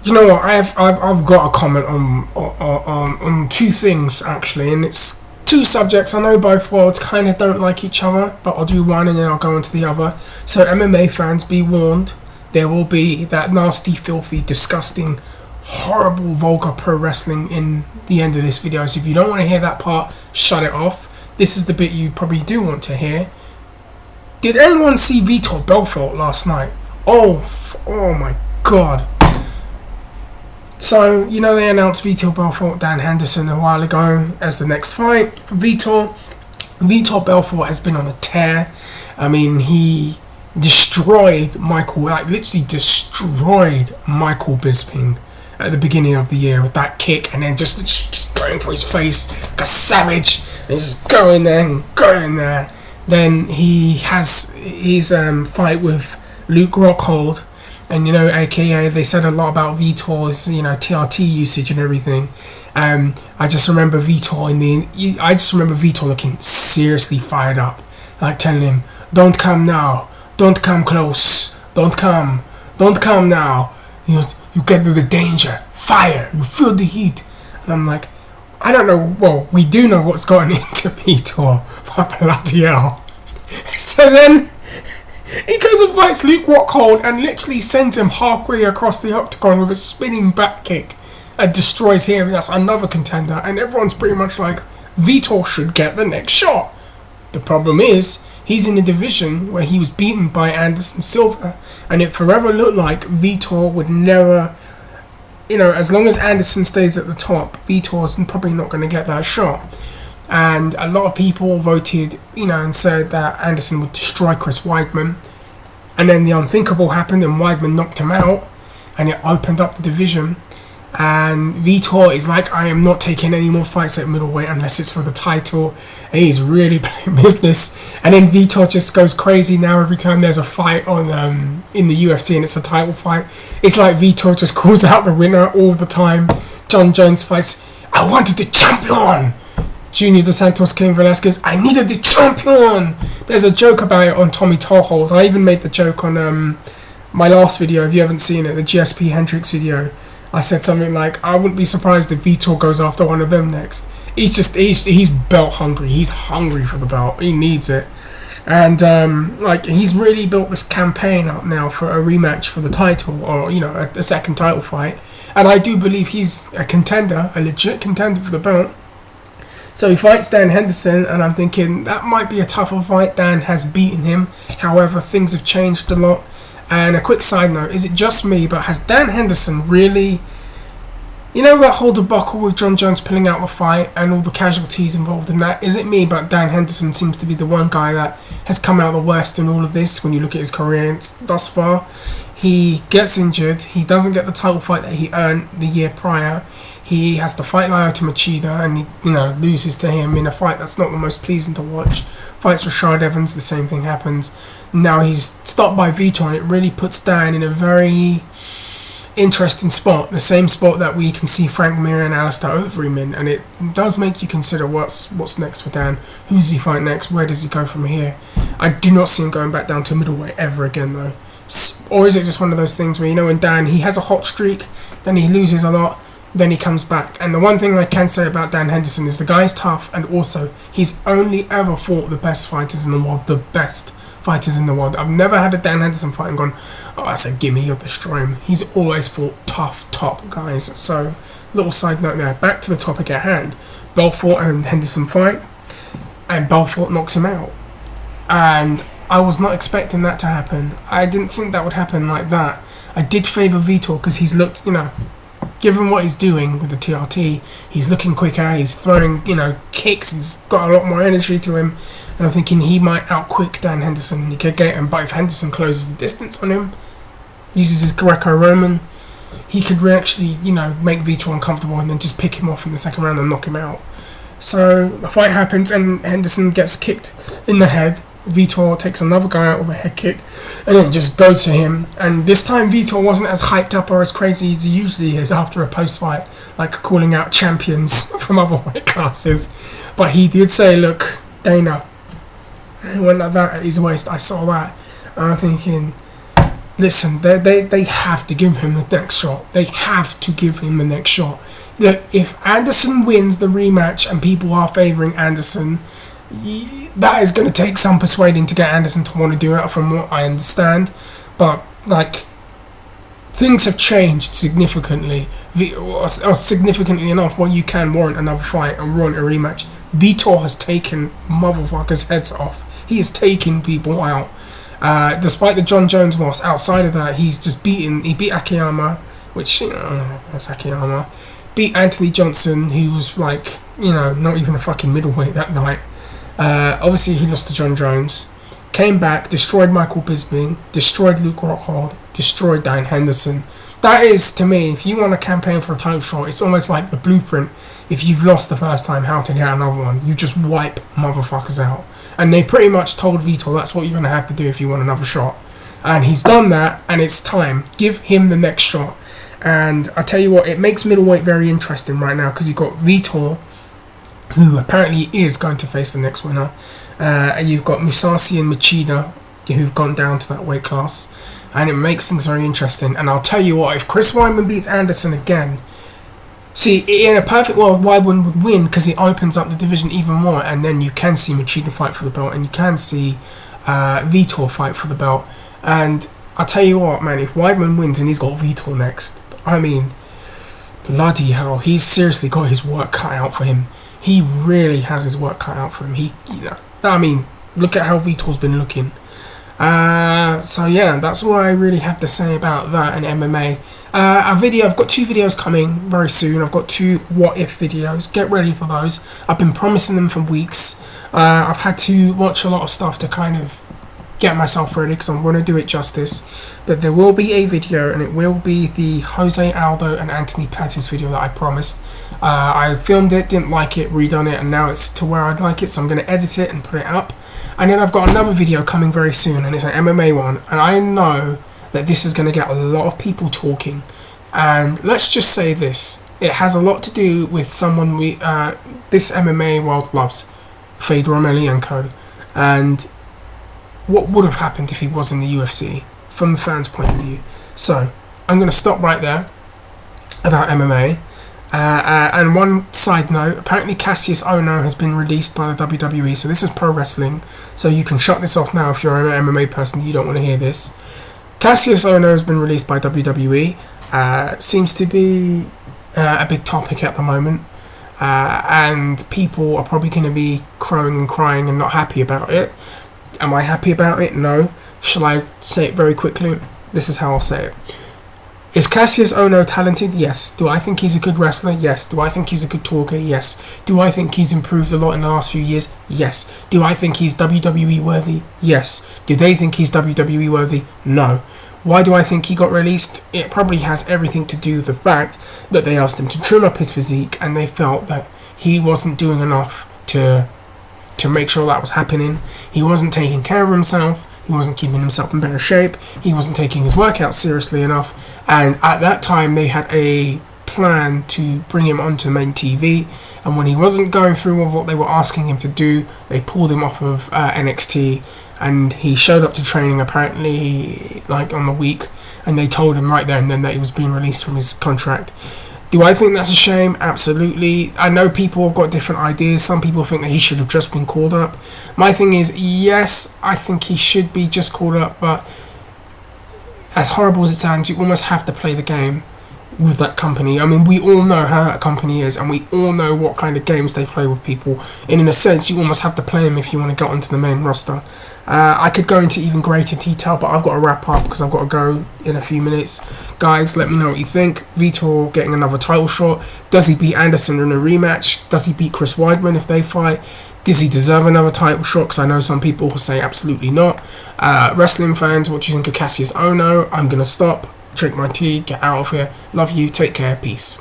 You know what? I've got a comment on two things actually, and it's two subjects. I know both worlds kind of don't like each other, but I'll do one and then I'll go into the other. So MMA fans, be warned. There will be that nasty, filthy, disgusting, horrible, vulgar pro wrestling in the end of this video. So if you don't want to hear that part, shut it off. This is the bit you probably do want to hear. Did anyone see Vitor Belfort last night? Oh my god. So, you know, they announced Vitor Belfort, Dan Henderson a while ago as the next fight for Vitor. Vitor Belfort has been on a tear. I mean, he destroyed literally destroyed Michael Bisping at the beginning of the year with that kick, and then just going for his face like a savage, and just going there and going there. Then he has his fight with Luke Rockhold, and you know, aka they said a lot about Vitor's, you know, TRT usage and everything. I just remember Vitor looking seriously fired up, like telling him, "Don't come now, don't come close, don't come now. You get to the danger, fire, you feel the heat." And I'm like, I don't know. Well, we do know what's going into Vitor, but bloody hell. So then he goes and fights Luke Rockhold and literally sends him halfway across the octagon with a spinning back kick and destroys him. That's another contender, and everyone's pretty much like, Vitor should get the next shot. The problem is, he's in a division where he was beaten by Anderson Silva, and it forever looked like Vitor would never, you know, as long as Anderson stays at the top, Vitor's probably not going to get that shot. And a lot of people voted, you know, and said that Anderson would destroy Chris Weidman. And then the unthinkable happened and Weidman knocked him out, and it opened up the division. And Vitor is like, I am not taking any more fights at middleweight unless it's for the title. And he's really playing business. And then Vitor just goes crazy now every time there's a fight on in the UFC and it's a title fight. It's like Vitor just calls out the winner all the time. John Jones fights, "I wanted the champion." Junior Dos Santos, Cain Velasquez, "I needed the champion." There's a joke about it on Tommy Tolhold. I even made the joke on my last video. If you haven't seen it, the GSP Hendricks video, I said something like, I wouldn't be surprised if Vitor goes after one of them next. He's belt hungry. He's hungry for the belt. He needs it. And he's really built this campaign up now for a rematch for the title, or, you know, a second title fight. And I do believe he's a contender, a legit contender for the belt. So he fights Dan Henderson, and I'm thinking that might be a tougher fight. Dan has beaten him. However, things have changed a lot. And a quick side note, is it just me, but has Dan Henderson really, you know, that whole debacle with John Jones pulling out the fight and all the casualties involved in that? Is it me, but Dan Henderson seems to be the one guy that has come out the worst in all of this when you look at his career thus far? He gets injured. He doesn't get the title fight that he earned the year prior. He has to fight Lyoto Machida, and he, you know, loses to him in a fight that's not the most pleasing to watch. Fights Rashad Evans, the same thing happens. Now he's stopped by Vitor, and it really puts Dan in a very interesting spot. The same spot that we can see Frank Mir and Alistair Overeem in, and it does make you consider what's next for Dan. Who does he fight next? Where does he go from here? I do not see him going back down to middleweight ever again, though. Or is it just one of those things where, you know, when Dan, he has a hot streak, then he loses a lot, then he comes back. And the one thing I can say about Dan Henderson is the guy's tough, and also he's only ever fought the best fighters in the world, the best fighters in the world. I've never had a Dan Henderson fight and gone, oh, that's a gimme, you'll destroy him. He's always fought tough, top guys. So, little side note there. Back to the topic at hand. Belfort and Henderson fight, and Belfort knocks him out. And I was not expecting that to happen. I didn't think that would happen like that. I did favour Vitor because he's looked, you know, given what he's doing with the TRT, he's looking quicker, he's throwing, you know, kicks, he's got a lot more energy to him, and I'm thinking he might outquick Dan Henderson. He could get him, but if Henderson closes the distance on him, uses his Greco-Roman, he could actually, you know, make Vitor uncomfortable and then just pick him off in the second round and knock him out. So the fight happens and Henderson gets kicked in the head. Vitor takes another guy out with a head kick and then just goes to him. And this time Vitor wasn't as hyped up or as crazy as he usually is after a post-fight, like calling out champions from other weight classes. But he did say, look, Dana, and he went like that at his waist. I saw that. And I'm thinking, listen, they have to give him the next shot. They have to give him the next shot. Look, if Anderson wins the rematch and people are favouring Anderson, that is going to take some persuading to get Anderson to want to do it, from what I understand. But, like, things have changed significantly, or significantly enough where you can warrant another fight and warrant a rematch. Vitor has taken motherfuckers' heads off. He has taken people out. Despite the John Jones loss, outside of that, he beat Akiyama, which, that's Akiyama. Beat Anthony Johnson, who was like, not even a fucking middleweight that night. Obviously, he lost to John Jones. Came back, destroyed Michael Bisping, destroyed Luke Rockhold, destroyed Dan Henderson. That is, to me, if you want to campaign for a title shot, it's almost like the blueprint. If you've lost the first time, how to get another one. You just wipe motherfuckers out. And they pretty much told Vitor that's what you're going to have to do if you want another shot. And he's done that, and it's time. Give him the next shot. And I tell you what, it makes middleweight very interesting right now, because you've got Vitor, who apparently is going to face the next winner. And you've got Musashi and Machida, who've gone down to that weight class. And it makes things very interesting. And I'll tell you what, if Chris Weidman beats Anderson again, see, in a perfect world, Weidman would win because it opens up the division even more. And then you can see Machida fight for the belt, and you can see Vitor fight for the belt. And I'll tell you what, man, if Weidman wins and he's got Vitor next, I mean, bloody hell, he's seriously got his work cut out for him. He really has his work cut out for him. I mean, look at how Vitor's been looking. So yeah, that's all I really have to say about that and MMA. I've got 2 videos coming very soon. I've got 2 what if videos. Get ready for those. I've been promising them for weeks. I've had to watch a lot of stuff to kind of get myself ready, because I'm going to do it justice. But there will be a video, and it will be the Jose Aldo and Anthony Pettis video that I promised. I filmed it, didn't like it, redone it, and now it's to where I'd like it, so I'm going to edit it and put it up. And then I've got another video coming very soon, and it's an MMA one, and I know that this is going to get a lot of people talking. And let's just say this, it has a lot to do with someone this MMA world loves, Fedor Emelianenko, and what would have happened if he was in the UFC from the fans' point of view. So I'm going to stop right there about MMA. And one side note, apparently Kassius Ohno has been released by the WWE, so this is pro wrestling, so you can shut this off now if you're an MMA person, you don't want to hear this. Kassius Ohno has been released by WWE. Seems to be a big topic at the moment, and people are probably going to be crowing and crying and not happy about it. Am I happy about it? No. Shall I say it very quickly? This is how I'll say it. Is Kassius Ohno talented? Yes. Do I think he's a good wrestler? Yes. Do I think he's a good talker? Yes. Do I think he's improved a lot in the last few years? Yes. Do I think he's WWE worthy? Yes. Do they think he's WWE worthy? No. Why do I think he got released? It probably has everything to do with the fact that they asked him to trim up his physique, and they felt that he wasn't doing enough to make sure that was happening. He wasn't taking care of himself. He wasn't keeping himself in better shape. He wasn't taking his workouts seriously enough. And at that time, they had a plan to bring him onto main TV. And when he wasn't going through with what they were asking him to do, they pulled him off of NXT. And he showed up to training apparently like on the week. And they told him right there and then that he was being released from his contract. Do I think that's a shame? Absolutely. I know people have got different ideas. Some people think that he should have just been called up. My thing is, yes, I think he should be just called up, but as horrible as it sounds, you almost have to play the game with that company. I mean, we all know how that company is, and we all know what kind of games they play with people. And in a sense, you almost have to play them if you want to get onto the main roster. I could go into even greater detail, but I've got to wrap up because I've got to go in a few minutes. Guys, let me know what you think. Vitor getting another title shot. Does he beat Anderson in a rematch? Does he beat Chris Weidman if they fight? Does he deserve another title shot? Because I know some people will say absolutely not. Wrestling fans, what do you think of Kassius Ohno? I'm going to stop, drink my tea, get out of here. Love you, take care, peace.